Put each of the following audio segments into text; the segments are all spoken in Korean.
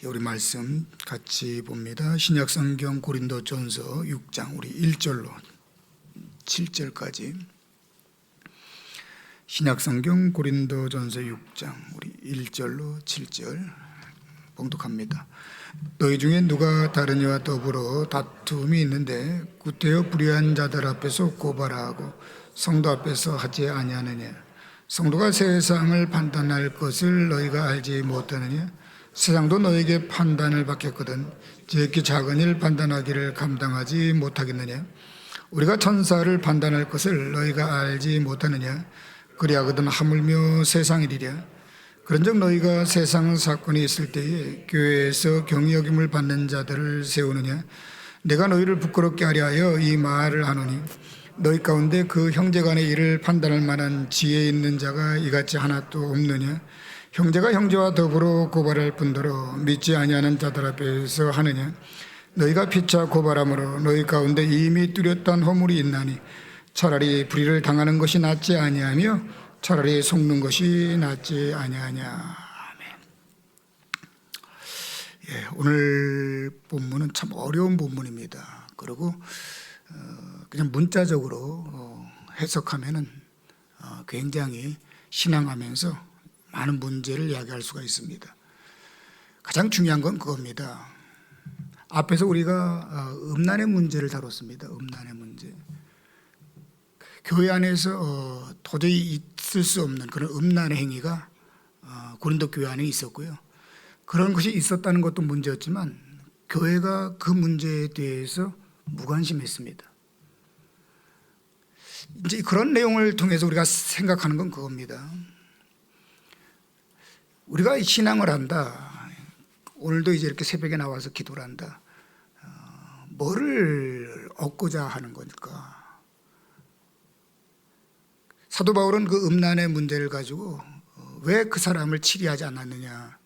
우리 말씀 같이 봅니다. 신약성경 고린도전서 6장 우리 1절로 7절까지. 신약성경 고린도전서 6장 우리 1절로 7절 봉독합니다. 너희 중에 누가 다른 이와 더불어 다툼이 있는데 구태여 불의한 자들 앞에서 고발하고 성도 앞에서 하지 아니하느냐? 성도가 세상을 판단할 것을 너희가 알지 못하느냐? 세상도 너에게 판단을 받겠거든 지극히 작은 일 판단하기를 감당하지 못하겠느냐? 우리가 천사를 판단할 것을 너희가 알지 못하느냐? 그리하거든 하물며 세상 일이랴. 그런즉 너희가 세상 사건이 있을 때에 교회에서 경히 여김을 받는 자들을 세우느냐? 내가 너희를 부끄럽게 하려 하여 이 말을 하노니 너희 가운데 그 형제간의 일을 판단할 만한 지혜 있는 자가 이같이 하나도 없느냐? 형제가 형제와 더불어 고발할 뿐더러 믿지 아니하는 자들 앞에서 하느냐? 너희가 피차 고발함으로 너희 가운데 이미 뚜렷한 허물이 있나니 차라리 불의를 당하는 것이 낫지 아니하며 차라리 속는 것이 낫지 아니하냐. 아멘. 오늘 본문은 참 어려운 본문입니다. 그리고 그냥 문자적으로 해석하면은 굉장히 신앙하면서 많은 문제를 이야기할 수가 있습니다. 가장 중요한 건 그겁니다. 앞에서 우리가 음란의 문제를 다뤘습니다. 음란의 문제. 교회 안에서 도저히 있을 수 없는 그런 음란의 행위가 고린도 교회 안에 있었고요. 그런 것이 있었다는 것도 문제였지만 교회가 그 문제에 대해서 무관심했습니다. 이제 그런 내용을 통해서 우리가 생각하는 건 그겁니다. 우리가 신앙을 한다. 오늘도 이제 이렇게 새벽에 나와서 기도를 한다. 뭐를 얻고자 하는 걸까? 사도 바울은 그 음란의 문제를 가지고 왜 그 사람을 치리하지 않았느냐.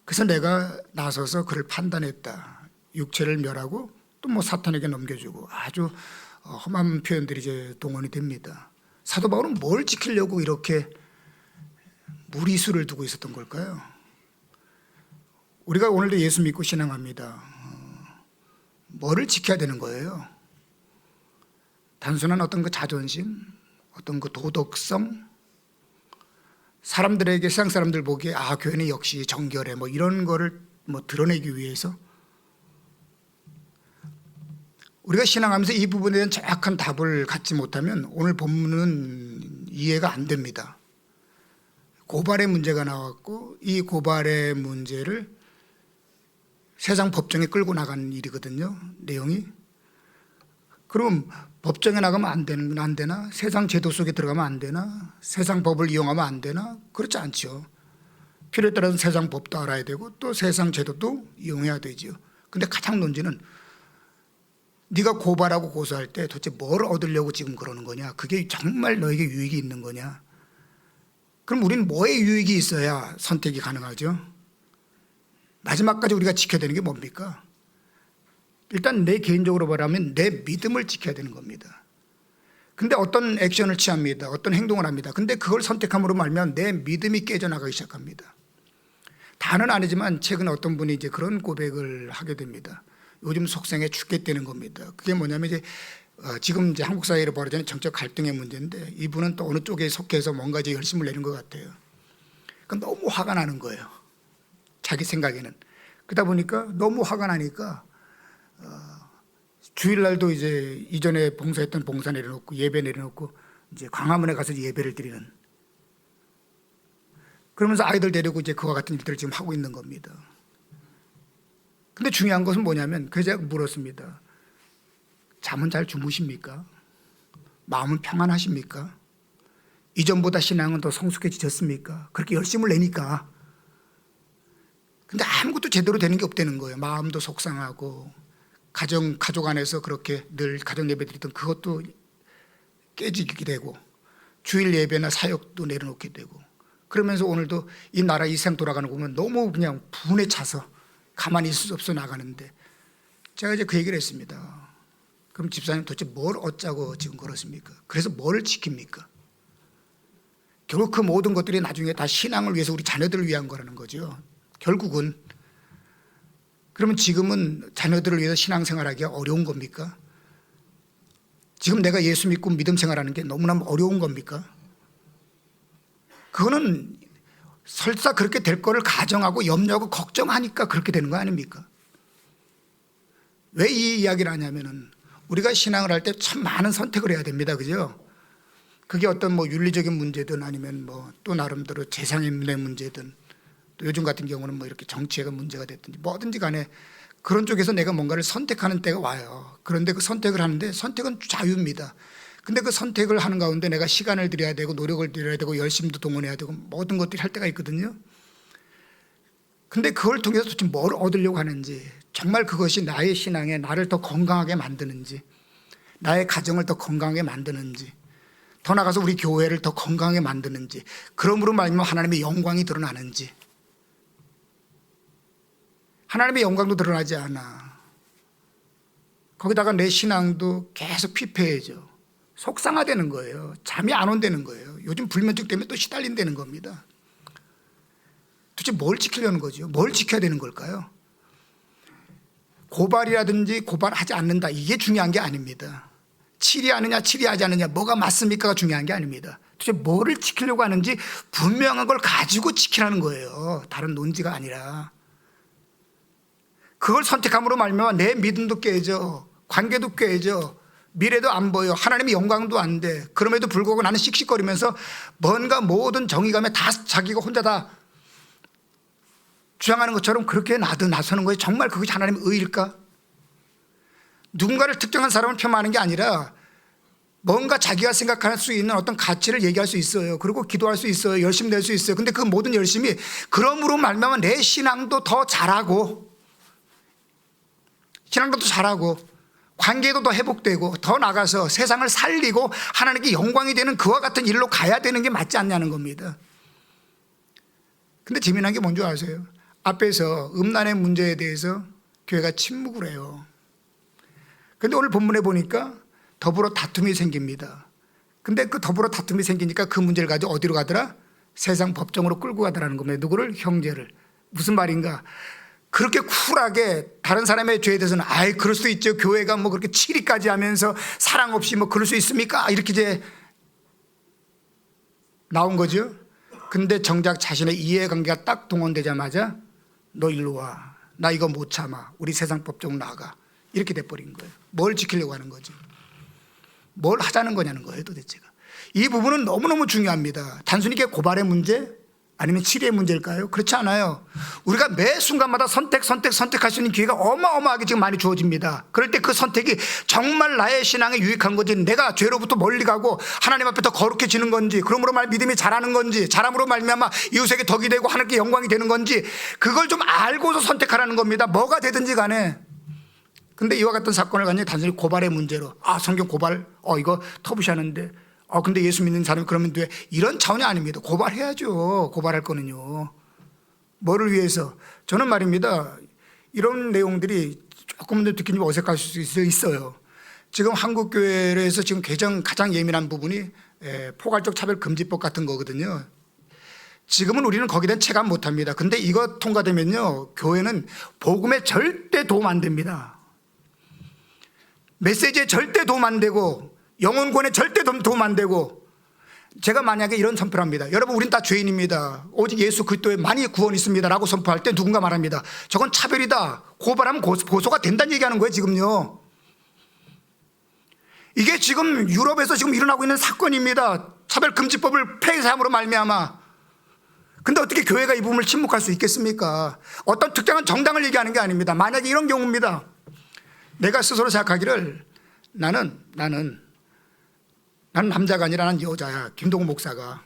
그래서 내가 나서서 그를 판단했다. 육체를 멸하고 또 뭐 사탄에게 넘겨주고 아주 험한 표현들이 이제 동원이 됩니다. 사도 바울은 뭘 지키려고 이렇게 무리수를 두고 있었던 걸까요? 우리가 오늘도 예수 믿고 신앙합니다. 뭐를 지켜야 되는 거예요? 단순한 어떤 그 자존심, 어떤 그 도덕성, 사람들에게 세상 사람들 보기에 교회는 역시 정결해 뭐 이런 거를 뭐 드러내기 위해서 우리가 신앙하면서 이 부분에 대한 정확한 답을 갖지 못하면 오늘 본문은 이해가 안 됩니다. 고발의 문제가 나왔고 이 고발의 문제를 세상 법정에 끌고 나가는 일이거든요. 내용이. 그럼 법정에 나가면 안 되나? 세상 제도 속에 들어가면 안 되나? 세상 법을 이용하면 안 되나? 그렇지 않죠. 필요에 따라서 세상 법도 알아야 되고 또 세상 제도도 이용해야 되죠. 근데 가장 논지는 네가 고발하고 고소할 때 도대체 뭘 얻으려고 지금 그러는 거냐? 그게 정말 너에게 유익이 있는 거냐? 그럼 우리는 뭐에 유익이 있어야 선택이 가능하죠? 마지막까지 우리가 지켜야 되는 게 뭡니까? 일단 내 개인적으로 말하면 내 믿음을 지켜야 되는 겁니다. 근데 어떤 액션을 취합니다. 어떤 행동을 합니다. 근데 그걸 선택함으로 말면 내 믿음이 깨져나가기 시작합니다. 다는 아니지만 최근에 어떤 분이 이제 그런 고백을 하게 됩니다. 요즘 속생에 죽겠다는 겁니다. 그게 뭐냐면 이제 지금 이제 한국 사회로 벌어지는 정적 갈등의 문제인데 이분은 또 어느 쪽에 속해서 뭔가 이제 열심을 내는 것 같아요. 그러니까 너무 화가 나는 거예요. 자기 생각에는. 그러다 보니까 너무 화가 나니까 주일날도 이제 이전에 봉사했던 봉사 내려놓고 예배 내려놓고 이제 광화문에 가서 예배를 드리는, 그러면서 아이들 데리고 이제 그와 같은 일들을 지금 하고 있는 겁니다. 근데 중요한 것은 뭐냐면 그래서 제가 물었습니다. 잠은 잘 주무십니까? 마음은 평안하십니까? 이전보다 신앙은 더 성숙해지셨습니까? 그렇게 열심을 내니까. 근데 아무것도 제대로 되는 게 없다는 거예요. 마음도 속상하고 가족 안에서 그렇게 늘 가정 예배 드리던 그것도 깨지게 되고 주일 예배나 사역도 내려놓게 되고 그러면서 오늘도 이 나라 이 세상 돌아가는 거 보면 너무 그냥 분에 차서 가만히 있을 수 없어 나가는데 제가 이제 그 얘기를 했습니다. 그럼 집사님 도대체 뭘 얻자고 지금 그렇습니까? 그래서 뭘 지킵니까? 결국 그 모든 것들이 나중에 다 신앙을 위해서 우리 자녀들을 위한 거라는 거죠. 결국은 그러면 지금은 자녀들을 위해서 신앙생활하기가 어려운 겁니까? 지금 내가 예수 믿고 믿음 생활하는 게 너무나 어려운 겁니까? 그거는 설사 그렇게 될 거를 가정하고 염려하고 걱정하니까 그렇게 되는 거 아닙니까? 왜 이 이야기를 하냐면은 우리가 신앙을 할 때 참 많은 선택을 해야 됩니다. 그죠? 그게 어떤 뭐 윤리적인 문제든 아니면 뭐 또 나름대로 재산의 문제든 또 요즘 같은 경우는 뭐 이렇게 정치가 문제가 됐든지 뭐든지 간에 그런 쪽에서 내가 뭔가를 선택하는 때가 와요. 그런데 그 선택을 하는데 선택은 자유입니다. 근데 그 선택을 하는 가운데 내가 시간을 들여야 되고 노력을 들여야 되고 열심도 동원해야 되고 모든 것들이 할 때가 있거든요. 근데 그걸 통해서 도대체 뭘 얻으려고 하는지, 정말 그것이 나의 신앙에 나를 더 건강하게 만드는지, 나의 가정을 더 건강하게 만드는지, 더 나아가서 우리 교회를 더 건강하게 만드는지, 그러므로 말미암아 하나님의 영광이 드러나는지. 하나님의 영광도 드러나지 않아. 거기다가 내 신앙도 계속 피폐해져. 속상하다는 거예요. 잠이 안 온다는 거예요. 요즘 불면증 때문에 또 시달린다는 겁니다. 도대체 뭘 지키려는 거죠? 뭘 지켜야 되는 걸까요? 고발이라든지 고발하지 않는다, 이게 중요한 게 아닙니다. 치리하느냐 치리하지 않느냐 뭐가 맞습니까가 중요한 게 아닙니다. 도대체 뭐를 지키려고 하는지 분명한 걸 가지고 지키라는 거예요. 다른 논지가 아니라. 그걸 선택함으로 말미암아 내 믿음도 깨져, 관계도 깨져, 미래도 안 보여, 하나님의 영광도 안 돼. 그럼에도 불구하고 나는 씩씩거리면서 뭔가 모든 정의감에 다 자기가 혼자 다 주장하는 것처럼 그렇게 나서는 거예요. 정말 그것이 하나님의 의일까? 누군가를 특정한 사람을 폄하하는 게 아니라 뭔가 자기가 생각할 수 있는 어떤 가치를 얘기할 수 있어요. 그리고 기도할 수 있어요. 열심히 낼 수 있어요. 근데 그 모든 열심이 그러므로 말미암아 내 신앙도 더 잘하고, 신앙도 더 잘하고, 관계도 더 회복되고, 더 나가서 세상을 살리고 하나님께 영광이 되는 그와 같은 일로 가야 되는 게 맞지 않냐는 겁니다. 근데 재미난 게 뭔지 아세요? 앞에서 음란의 문제에 대해서 교회가 침묵을 해요. 근데 오늘 본문에 보니까 더불어 다툼이 생깁니다. 근데 그 더불어 다툼이 생기니까 그 문제를 가지고 어디로 가더라? 세상 법정으로 끌고 가더라는 겁니다. 누구를? 형제를. 무슨 말인가? 그렇게 쿨하게 다른 사람의 죄에 대해서는 아이 그럴 수 있죠. 교회가 뭐 그렇게 치리까지 하면서 사랑 없이 뭐 그럴 수 있습니까? 이렇게 이제 나온 거죠. 근데 정작 자신의 이해관계가 딱 동원되자마자 너 일로 와. 나 이거 못 참아. 우리 세상 법정 나가. 이렇게 돼버린 거예요. 뭘 지키려고 하는 거지? 뭘 하자는 거냐는 거예요 도대체가. 이 부분은 너무너무 중요합니다. 단순히 이게 고발의 문제 아니면 치리의 문제일까요? 그렇지 않아요. 우리가 매 순간마다 선택할 수 있는 기회가 어마어마하게 지금 많이 주어집니다. 그럴 때 그 선택이 정말 나의 신앙에 유익한 건지, 내가 죄로부터 멀리 가고 하나님 앞에 더 거룩해지는 건지, 그러므로 말 믿음이 자라는 건지, 자람으로 말미암아 이웃에게 덕이 되고 하나님께 영광이 되는 건지, 그걸 좀 알고서 선택하라는 겁니다. 뭐가 되든지 간에. 근데 이와 같은 사건을 가지고 단순히 고발의 문제로 성경 고발 이거 터부시하는데 근데 예수 믿는 사람이 그러면 돼, 이런 차원이 아닙니다. 고발해야죠. 고발할 거는요. 뭐를 위해서? 저는 말입니다, 이런 내용들이 조금 더 듣기 좀 어색할 수 있어요. 지금 한국교회에서 지금 가장 예민한 부분이 포괄적 차별금지법 같은 거거든요. 지금은 우리는 거기에 대한 체감 못합니다. 근데 이거 통과되면요, 교회는 복음에 절대 도움 안 됩니다. 메시지에 절대 도움 안 되고, 영혼권에 절대 도움 안 되고. 제가 만약에 이런 선포를 합니다. 여러분, 우린 다 죄인입니다. 오직 예수 그리스도에 많이 구원이 있습니다 라고 선포할 때 누군가 말합니다. 저건 차별이다. 고발하면 고소가 된다는 얘기하는 거예요 지금요. 이게 지금 유럽에서 지금 일어나고 있는 사건입니다. 차별금지법을 폐기함으로 말미암아. 근데 어떻게 교회가 이 부분을 침묵할 수 있겠습니까? 어떤 특정한 정당을 얘기하는 게 아닙니다. 만약에 이런 경우입니다. 내가 스스로 생각하기를 나는 남자가 아니라 난 여자야. 김동훈 목사가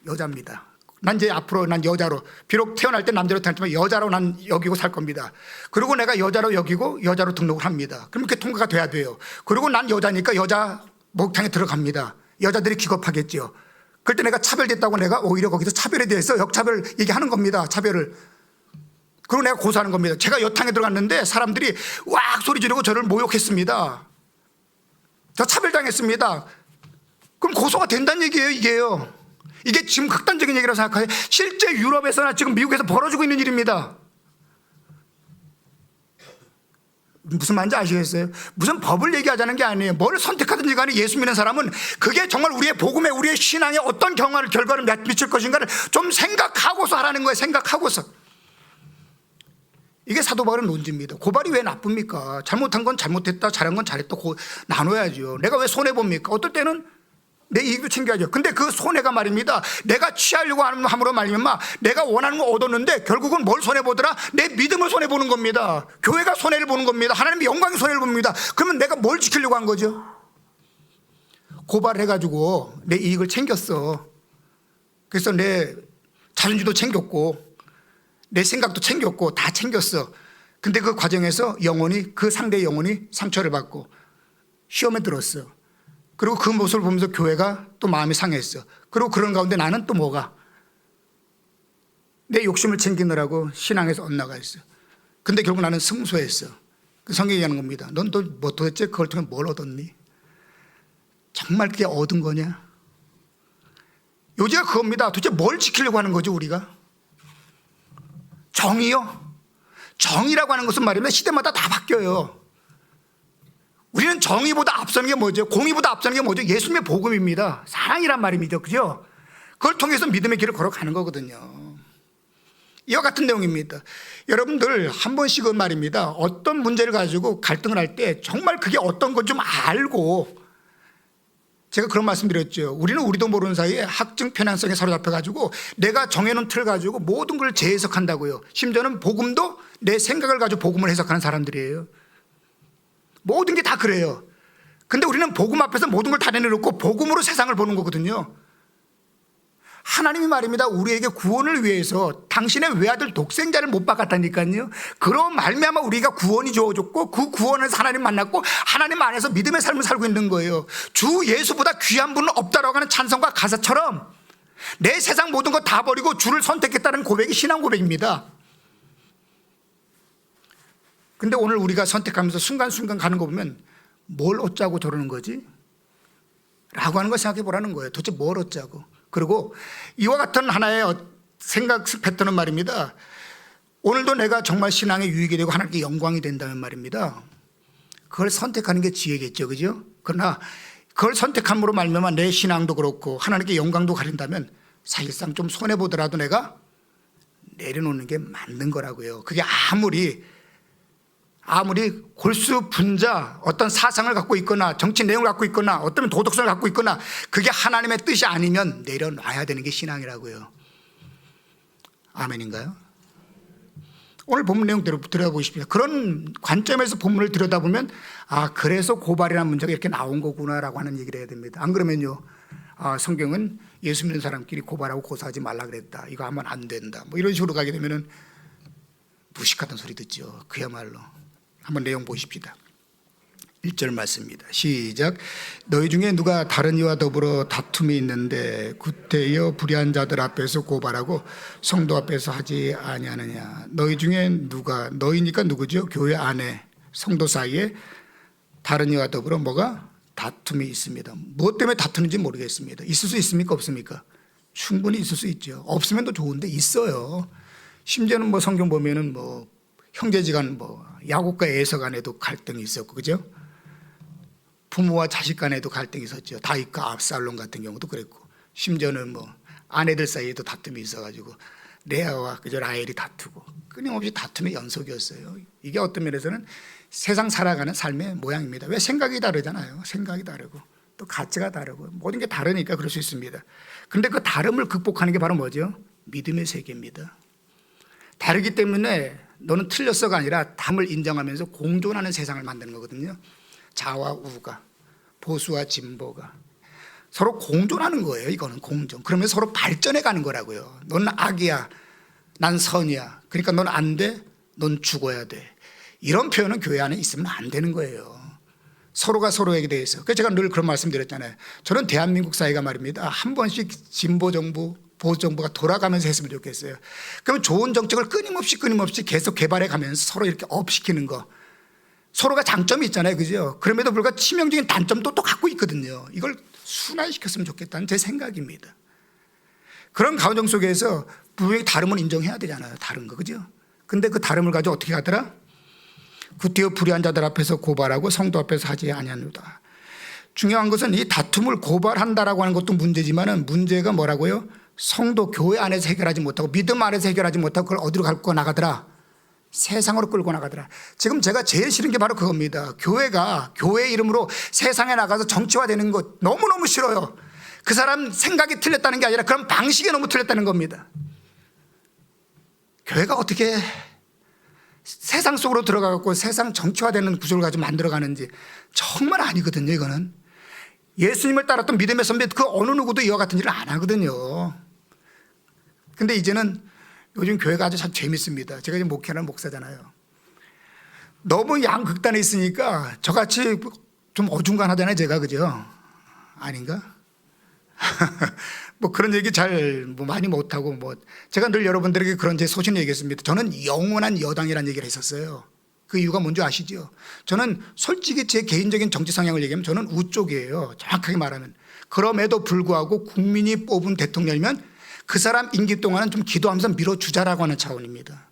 여자입니다. 난 이제 앞으로 난 여자로, 비록 태어날 때 남자로 태어났지만 여자로 난 여기고 살 겁니다. 그리고 내가 여자로 여기고 여자로 등록을 합니다. 그럼 이렇게 통과가 돼야 돼요. 그리고 난 여자니까 여자 목욕탕에 들어갑니다. 여자들이 기겁하겠죠. 그럴 때 내가 차별됐다고 내가 오히려 거기서 차별에 대해서 역차별 얘기하는 겁니다. 차별을. 그리고 내가 고소하는 겁니다. 제가 여탕에 들어갔는데 사람들이 왁 소리 지르고 저를 모욕했습니다. 저 차별당했습니다. 그럼 고소가 된다는 얘기예요, 이게요. 이게 지금 극단적인 얘기라고 생각해요. 실제 유럽에서나 지금 미국에서 벌어지고 있는 일입니다. 무슨 말인지 아시겠어요? 무슨 법을 얘기하자는 게 아니에요. 뭘 선택하든지 간에 예수 믿는 사람은 그게 정말 우리의 복음에, 우리의 신앙에 어떤 결과를 미칠 것인가를 좀 생각하고서 하라는 거예요. 생각하고서. 이게 사도 바울의 논지입니다. 고발이 왜 나쁩니까? 잘못한 건 잘못했다, 잘한 건 잘했다, 나눠야죠. 내가 왜 손해봅니까? 어떨 때는 내 이익도 챙겨야죠. 근데 그 손해가 말입니다, 내가 취하려고 함으로 말미암아 내가 원하는 거 얻었는데 결국은 뭘 손해보더라? 내 믿음을 손해보는 겁니다. 교회가 손해를 보는 겁니다. 하나님의 영광이 손해를 봅니다. 그러면 내가 뭘 지키려고 한 거죠? 고발해가지고 내 이익을 챙겼어. 그래서 내 자존심도 챙겼고 내 생각도 챙겼고 다 챙겼어. 근데 그 과정에서 그 상대의 영혼이 상처를 받고 시험에 들었어. 그리고 그 모습을 보면서 교회가 또 마음이 상했어. 그리고 그런 가운데 나는 또 뭐가? 내 욕심을 챙기느라고 신앙에서 엇나가 있어. 근데 결국 나는 승소했어. 그 성경이 얘기하는 겁니다. 넌 또 뭐 도대체 그걸 통해 뭘 얻었니? 정말 그게 얻은 거냐? 요지가 그겁니다. 도대체 뭘 지키려고 하는 거죠, 우리가? 정의요? 정의라고 하는 것은 말이면 시대마다 다 바뀌어요. 우리는 정의보다 앞서는 게 뭐죠? 공의보다 앞서는 게 뭐죠? 예수님의 복음입니다. 사랑이란 말입니다. 그죠? 그걸 통해서 믿음의 길을 걸어가는 거거든요. 이와 같은 내용입니다. 여러분들 한 번씩은 말입니다, 어떤 문제를 가지고 갈등을 할 때 정말 그게 어떤 건 좀 알고, 제가 그런 말씀 드렸죠. 우리는 우리도 모르는 사이에 학증 편향성에 사로잡혀가지고 내가 정해놓은 틀을 가지고 모든 걸 재해석한다고요. 심지어는 복음도 내 생각을 가지고 복음을 해석하는 사람들이에요. 모든 게 다 그래요. 근데 우리는 복음 앞에서 모든 걸 다 내려놓고 복음으로 세상을 보는 거거든요. 하나님이 말입니다, 우리에게 구원을 위해서 당신의 외아들 독생자를 못 박았다니까요. 그런 말미암아 우리가 구원이 주어졌고 그 구원에서 하나님 만났고 하나님 안에서 믿음의 삶을 살고 있는 거예요. 주 예수보다 귀한 분은 없다라고 하는 찬송가 가사처럼 내 세상 모든 거 다 버리고 주를 선택했다는 고백이 신앙 고백입니다. 근데 오늘 우리가 선택하면서 순간순간 가는 거 보면 뭘 얻자고 저러는 거지? 라고 하는 거 생각해 보라는 거예요. 도대체 뭘 얻자고. 그리고 이와 같은 하나의 생각 패턴은 말입니다, 오늘도 내가 정말 신앙에 유익이 되고 하나님께 영광이 된다면 말입니다, 그걸 선택하는 게 지혜겠죠. 그죠? 그러나 그걸 선택함으로 말미암아 내 신앙도 그렇고 하나님께 영광도 가린다면 사실상 좀 손해보더라도 내가 내려놓는 게 맞는 거라고요. 그게 아무리 골수 분자 어떤 사상을 갖고 있거나 정치 내용을 갖고 있거나 어떤 도덕성을 갖고 있거나 그게 하나님의 뜻이 아니면 내려놔야 되는 게 신앙이라고요. 아멘인가요? 오늘 본문 내용 들여다보십시오. 그런 관점에서 본문을 들여다보면 그래서 고발이라는 문제가 이렇게 나온 거구나라고 하는 얘기를 해야 됩니다. 안 그러면요, 성경은 예수 믿는 사람끼리 고발하고 고소하지 말라 그랬다, 이거 하면 안 된다, 뭐 이런 식으로 가게 되면은 무식하다는 소리 듣죠. 그야말로. 한번 내용 보십시다. 1절 말씀입니다. 시작. 너희 중에 누가 다른 이와 더불어 다툼이 있는데 구태여 불의한 자들 앞에서 고발하고 성도 앞에서 하지 아니하느냐. 너희 중에 누가, 너희니까 누구죠? 교회 안에 성도 사이에 다른 이와 더불어 뭐가? 다툼이 있습니다. 무엇 때문에 다투는지 모르겠습니다. 있을 수 있습니까? 없습니까? 충분히 있을 수 있죠. 없으면 더 좋은데 있어요. 심지어는 뭐 성경 보면은 뭐 형제지간 야곱과 에서 간에도 갈등이 있었고, 그죠? 부모와 자식 간에도 갈등이 있었죠. 다윗과 압살롬 같은 경우도 그랬고, 심지어는 뭐 아내들 사이에도 다툼이 있어가지고 레아와 그저 라헬이 다투고, 끊임없이 다툼의 연속이었어요. 이게 어떤 면에서는 세상 살아가는 삶의 모양입니다. 왜? 생각이 다르잖아요. 생각이 다르고 또 가치가 다르고 모든 게 다르니까 그럴 수 있습니다. 그런데 그 다름을 극복하는 게 바로 뭐죠? 믿음의 세계입니다. 다르기 때문에 너는 틀렸어가 아니라 담을 인정하면서 공존하는 세상을 만드는 거거든요. 자와 우가, 보수와 진보가 서로 공존하는 거예요. 이거는 공존. 그러면 서로 발전해 가는 거라고요. 넌 악이야, 난 선이야. 그러니까 넌 안 돼, 넌 죽어야 돼. 이런 표현은 교회 안에 있으면 안 되는 거예요. 서로가 서로에게 대해서. 그래서 제가 늘 그런 말씀 드렸잖아요. 저는 대한민국 사회가 말입니다, 한 번씩 진보 정부, 보수 정부가 돌아가면서 했으면 좋겠어요. 그러면 좋은 정책을 끊임없이 계속 개발해 가면서 서로 이렇게 업시키는 거. 서로가 장점이 있잖아요. 그죠? 그럼에도 불구하고 치명적인 단점도 또 갖고 있거든요. 이걸 순환시켰으면 좋겠다는 제 생각입니다. 그런 가정 속에서 분명히 다름은 인정해야 되잖아요. 다른 거. 그죠? 근데 그 다름을 가지고 어떻게 하더라? 구태여 불의한 자들 앞에서 고발하고 성도 앞에서 하지 아니하노라. 중요한 것은 이 다툼을 고발한다라고 하는 것도 문제지만은 문제가 뭐라고요? 성도 교회 안에서 해결하지 못하고 믿음 안에서 해결하지 못하고 그걸 어디로 갖고 나가더라? 세상으로 끌고 나가더라. 지금 제가 제일 싫은 게 바로 그겁니다. 교회가 교회 이름으로 세상에 나가서 정치화되는 것 너무너무 싫어요. 그 사람 생각이 틀렸다는 게 아니라 그런 방식이 너무 틀렸다는 겁니다. 교회가 어떻게 세상 속으로 들어가고 세상 정치화되는 구조를 가지고 만들어가는지 정말 아니거든요. 이거는 예수님을 따랐던 믿음의 선배 그 어느 누구도 이와 같은 일을 안 하거든요. 근데 이제는 요즘 교회가 아주 참 재밌습니다. 제가 지금 목회하는 목사잖아요. 너무 양극단에 있으니까 저같이 좀 어중간하잖아요. 제가 그죠? 아닌가? 뭐 그런 얘기 잘 많이 못하고 제가 늘 여러분들에게 그런 제 소신을 얘기했습니다. 저는 영원한 여당이라는 얘기를 했었어요. 그 이유가 뭔지 아시죠? 저는 솔직히 제 개인적인 정치 성향을 얘기하면 저는 우쪽이에요. 정확하게 말하면. 그럼에도 불구하고 국민이 뽑은 대통령이면 그 사람 임기 동안은 좀 기도하면서 밀어주자라고 하는 차원입니다.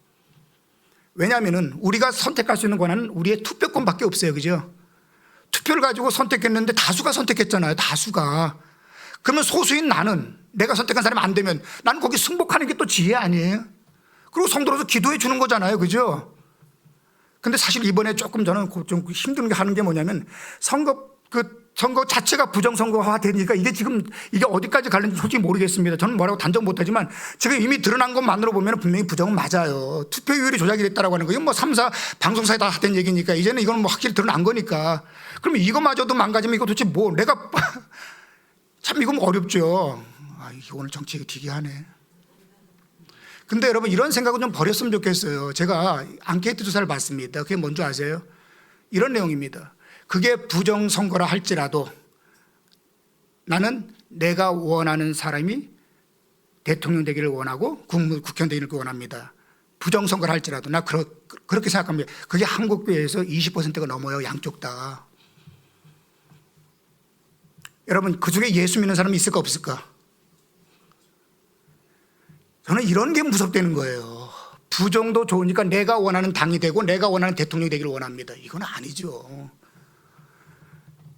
왜냐하면 우리가 선택할 수 있는 권한은 우리의 투표권밖에 없어요. 그죠? 투표를 가지고 선택했는데 다수가 선택했잖아요. 다수가. 그러면 소수인 나는 내가 선택한 사람이 안 되면 나는 거기 승복하는 게 또 지혜 아니에요? 그리고 성도로서 기도해 주는 거잖아요. 그죠? 근데 사실 이번에 조금 저는 좀 힘든 게 하는 게 뭐냐면 선거 자체가 부정선거화 되니까 이게 지금 이게 어디까지 갈는지 솔직히 모르겠습니다. 저는 뭐라고 단정 못하지만 지금 이미 드러난 것만으로 보면 분명히 부정은 맞아요. 투표율이 조작이 됐다라고 하는 거 이건 3사 방송사에 다 하던 얘기니까 이제는 이건 확실히 드러난 거니까 그러면 이거마저도 망가지면 이거 도대체 내가 참 이건 어렵죠. 이게 오늘 정치 얘기 되게 하네. 근데 여러분 이런 생각은 좀 버렸으면 좋겠어요. 제가 앙케이트 조사를 봤습니다. 그게 뭔지 아세요? 이런 내용입니다. 그게 부정선거라 할지라도 나는 내가 원하는 사람이 대통령 되기를 원하고 국회의원 되기를 원합니다. 부정선거라 할지라도 나 그렇게 생각합니다. 그게 한국교회에서 20%가 넘어요. 양쪽 다. 여러분 그중에 예수 믿는 사람이 있을까 없을까? 저는 이런 게 무섭다는 거예요. 부정도 좋으니까 내가 원하는 당이 되고 내가 원하는 대통령이 되기를 원합니다. 이건 아니죠.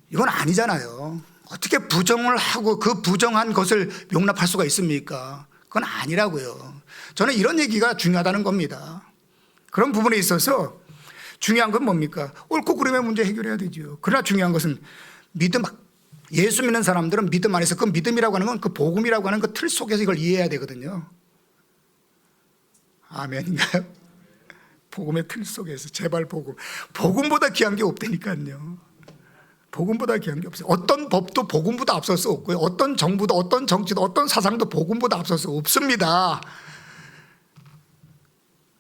이건 아니잖아요. 어떻게 부정을 하고 그 부정한 것을 용납할 수가 있습니까? 그건 아니라고요. 저는 이런 얘기가 중요하다는 겁니다. 그런 부분에 있어서 중요한 건 뭡니까? 옳고 그름의 문제 해결해야 되죠. 그러나 중요한 것은 믿음, 예수 믿는 사람들은 믿음 안에서 그 믿음이라고 하는 건 그 복음이라고 하는 그 틀 속에서 이걸 이해해야 되거든요. 아멘인가요? 복음의 틀 속에서 제발 복음보다 귀한 게 없다니까요. 복음보다 귀한 게 없어요. 어떤 법도 복음보다 앞설 수 없고요. 어떤 정부도 어떤 정치도 어떤 사상도 복음보다 앞설 수 없습니다.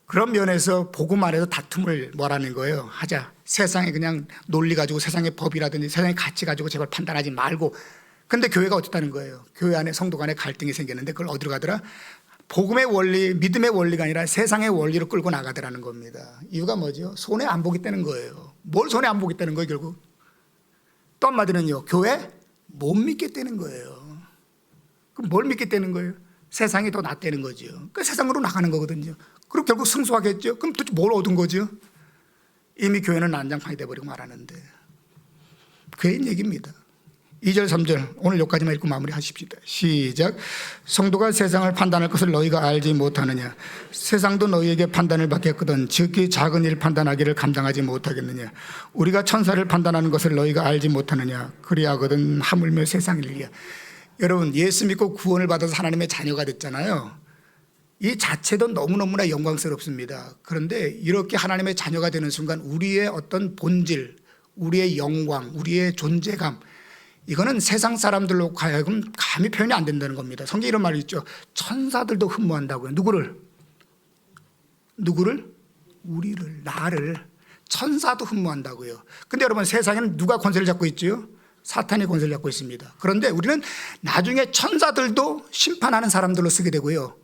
그런 면에서 복음 안에서 다툼을 뭐라는 거예요? 하자. 세상에 그냥 논리 가지고 세상의 법이라든지 세상의 가치 가지고 제발 판단하지 말고. 근데 교회가 어쨌다는 거예요? 교회 안에 성도 간에 갈등이 생겼는데 그걸 어디로 가더라? 복음의 원리, 믿음의 원리가 아니라 세상의 원리로 끌고 나가더라는 겁니다. 이유가 뭐죠? 손해 안 보겠다는 거예요. 뭘 손해 안 보겠다는 거예요, 결국? 또 한마디는요, 교회 못 믿겠다는 거예요. 그럼 뭘 믿겠다는 거예요? 세상이 더 낫다는 거죠. 그 세상으로 나가는 거거든요. 그럼 결국 승소하겠죠. 그럼 도대체 뭘 얻은 거죠? 이미 교회는 난장판이 돼버리고 말하는데. 괜히 얘기입니다. 2절 3절 오늘 여기까지만 읽고 마무리하십시다. 시작. 성도가 세상을 판단할 것을 너희가 알지 못하느냐? 세상도 너희에게 판단을 받겠거든 즉히 작은 일 판단하기를 감당하지 못하겠느냐? 우리가 천사를 판단하는 것을 너희가 알지 못하느냐? 그리하거든 하물며 세상일이야. 여러분 예수 믿고 구원을 받아서 하나님의 자녀가 됐잖아요. 이 자체도 너무너무나 영광스럽습니다. 그런데 이렇게 하나님의 자녀가 되는 순간 우리의 어떤 본질, 우리의 영광, 우리의 존재감, 이거는 세상 사람들로 하여금 감히 표현이 안 된다는 겁니다. 성경에 이런 말이 있죠. 천사들도 흠모한다고요. 누구를? 우리를, 나를. 천사도 흠모한다고요. 근데 여러분 세상에는 누가 권세를 잡고 있죠? 사탄이 권세를 잡고 있습니다. 그런데 우리는 나중에 천사들도 심판하는 사람들로 쓰게 되고요.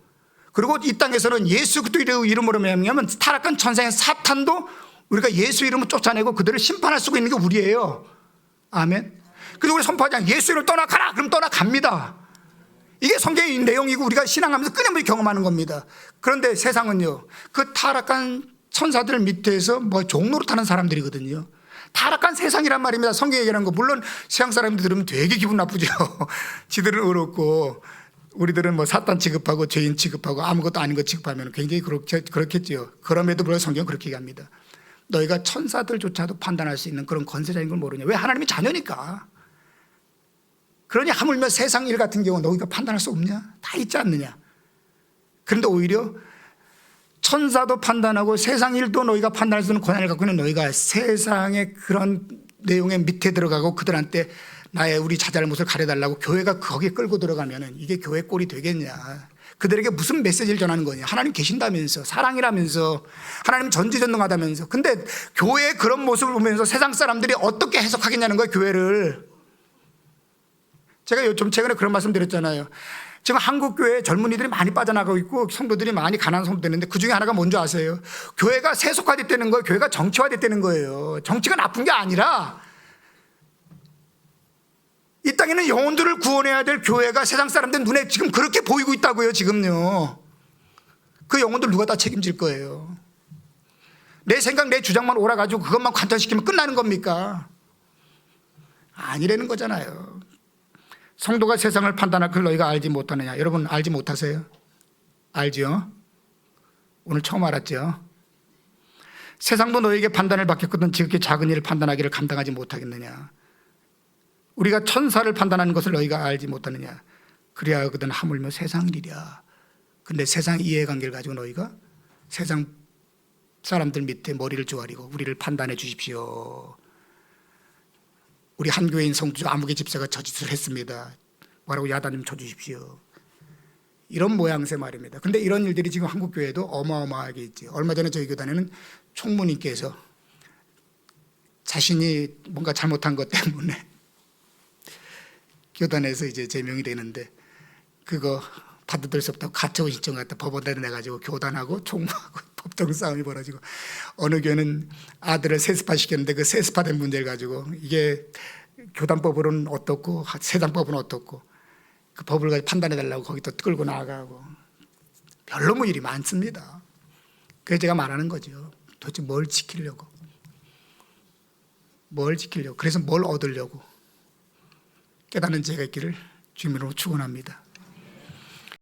그리고 이 땅에서는 예수 그리스도 이름으로 말하면 타락한 천사의 사탄도 우리가 예수 이름을 쫓아내고 그들을 심판할 수 있는 게 우리예요. 아멘. 그래서 우리 선포하지 않고 예수 이름을 떠나가라. 그럼 떠나갑니다. 이게 성경의 내용이고 우리가 신앙하면서 끊임없이 경험하는 겁니다. 그런데 세상은요, 그 타락한 천사들 밑에서 뭐 종노릇하는 사람들이거든요. 타락한 세상이란 말입니다. 성경에 얘기하는 거. 물론 세상 사람들 들으면 되게 기분 나쁘죠. 지들은 어렵고 우리들은 뭐 사탄 취급하고 죄인 취급하고 아무것도 아닌 것 취급하면 굉장히 그렇겠죠. 그럼에도 불구하고 성경은 그렇게 얘기합니다. 너희가 천사들조차도 판단할 수 있는 그런 권세자인 걸 모르냐. 왜? 하나님의 자녀니까. 그러니 하물며 세상 일 같은 경우 너희가 판단할 수 없냐? 다 있지 않느냐. 그런데 오히려 천사도 판단하고 세상 일도 너희가 판단할 수 있는 권한을 갖고 있는 너희가 세상의 그런 내용의 밑에 들어가고 그들한테 우리 자잘못을 가려달라고 교회가 거기에 끌고 들어가면 이게 교회 꼴이 되겠냐. 그들에게 무슨 메시지를 전하는 거냐. 하나님 계신다면서, 사랑이라면서, 하나님 전지전능하다면서. 근데 교회의 그런 모습을 보면서 세상 사람들이 어떻게 해석하겠냐는 거예요, 교회를. 제가 좀 최근에 그런 말씀 드렸잖아요. 지금 한국 교회에 젊은이들이 많이 빠져나가고 있고 성도들이 많이 가난한 성도 되는데 그 중에 하나가 뭔지 아세요? 교회가 세속화됐다는 거예요. 교회가 정치화됐다는 거예요. 정치가 나쁜 게 아니라 이 땅에는 영혼들을 구원해야 될 교회가 세상 사람들 눈에 지금 그렇게 보이고 있다고요. 지금요. 그 영혼들 누가 다 책임질 거예요? 내 생각 내 주장만 옳아가지고 그것만 관철시키면 끝나는 겁니까? 아니라는 거잖아요. 성도가 세상을 판단할 걸 너희가 알지 못하느냐. 여러분 알지 못하세요? 알죠? 오늘 처음 알았죠? 세상도 너에게 판단을 받겠거든 지극히 작은 일을 판단하기를 감당하지 못하겠느냐. 우리가 천사를 판단하는 것을 너희가 알지 못하느냐. 그리하거든 하물며 세상 일이야. 근데 세상 이해관계를 가지고 너희가 세상 사람들 밑에 머리를 조아리고 우리를 판단해 주십시오. 우리 한 교회인 성주 아무개 집사가 저 짓을 했습니다. 뭐라고 야단 좀 쳐주십시오. 이런 모양새 말입니다. 근데 이런 일들이 지금 한국 교회도 어마어마하게 있죠. 얼마 전에 저희 교단에는 총무님께서 자신이 뭔가 잘못한 것 때문에 교단에서 이제 제명이 되는데 그거 받아들일 수 없다고 가처분 신청 갖다 법원에 내가지고 교단하고 총무하고 법정 싸움이 벌어지고 어느 교회는 아들을 세습화 시켰는데 그 세습화된 문제를 가지고 이게 교단법으로는 어떻고 세상법은 어떻고 그 법을 가지고 판단해 달라고 거기 또 끌고 나가고 별로 뭐 일이 많습니다. 그래서 제가 말하는 거죠. 도대체 뭘 지키려고 그래서 뭘 얻으려고 깨닫는 제가 있기를 주님으로 축원합니다.